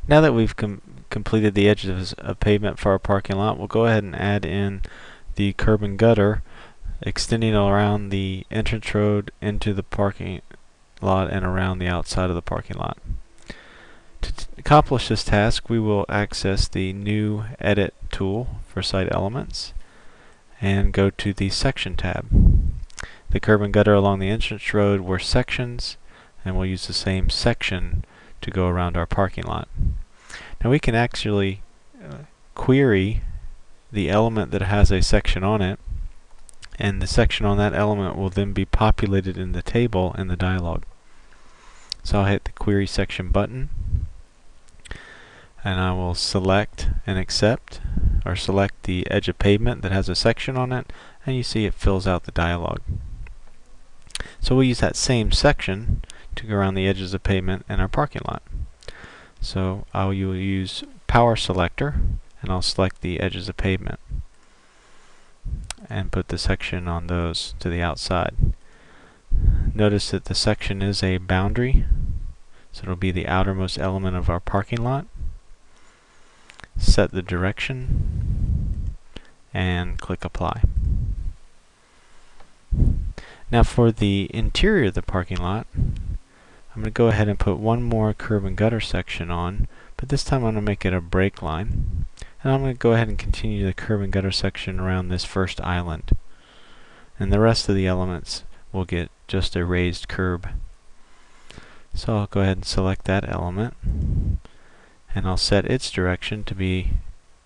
Now that we've completed the edges of pavement for our parking lot, we'll go ahead and add in the curb and gutter extending around the entrance road into the parking lot and around the outside of the parking lot. To accomplish this task, we will access the new Edit tool for site elements and go to the Section tab. The curb and gutter along the entrance road were sections, and we'll use the same section to go around our parking lot. Now we can actually query the element that has a section on it, and the section on that element will then be populated in the table in the dialog. So I'll hit the Query Section button, and I will select and accept, or select the edge of pavement that has a section on it, and you see it fills out the dialog. So we'll use that same section to go around the edges of pavement in our parking lot. So I'll use Power Selector, and I'll select the edges of pavement and put the section on those to the outside. Notice that the section is a boundary, so it'll be the outermost element of our parking lot. Set the direction and click Apply. Now for the interior of the parking lot, I'm going to go ahead and put one more curb and gutter section on, but this time I'm going to make it a break line. And I'm going to go ahead and continue the curb and gutter section around this first island. And the rest of the elements will get just a raised curb. So I'll go ahead and select that element, and I'll set its direction to be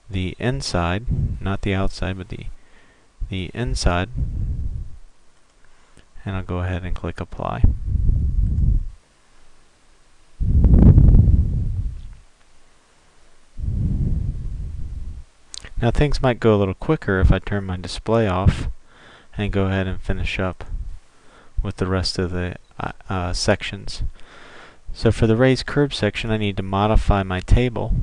the inside, not the outside, but the inside. And I'll go ahead and click Apply. Now things might go a little quicker if I turn my display off and go ahead and finish up with the rest of the sections. So for the raised curb section, I need to modify my table.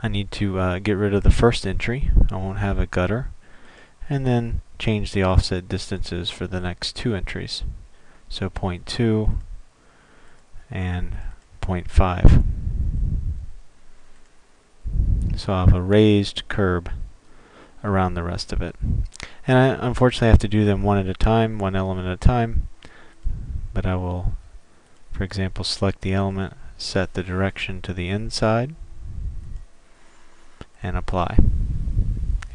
I need to get rid of the first entry. I won't have a gutter. And then change the offset distances for the next two entries. So 0.2 and 0.5. So I'll have a raised curb around the rest of it. And I unfortunately have to do them one at a time, one element at a time. But I will, for example, select the element, set the direction to the inside, and apply.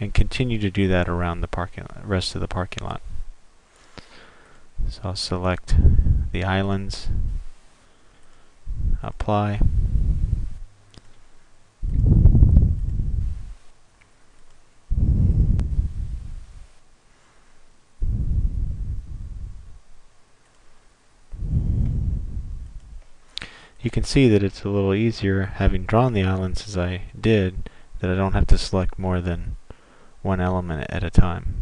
And continue to do that around the rest of the parking lot. So I'll select the islands, apply. You can see that it's a little easier having drawn the islands as I did, that I don't have to select more than one element at a time.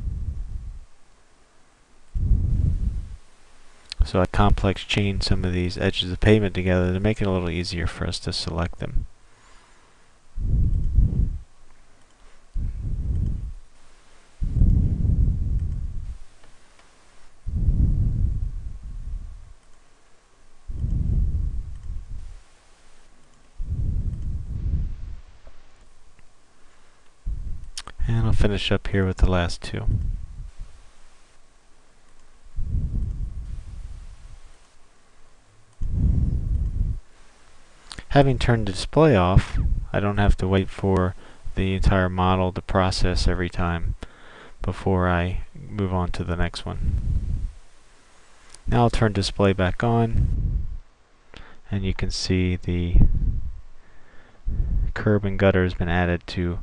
So I complex chain some of these edges of pavement together to make it a little easier for us to select them. And I'll finish up here with the last two. Having turned the display off, I don't have to wait for the entire model to process every time before I move on to the next one. Now I'll turn display back on, and you can see the curb and gutter has been added to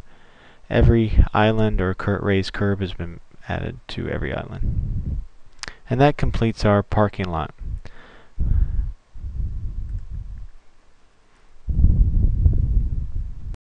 every island, or raised curb has been added to every island. And that completes our parking lot.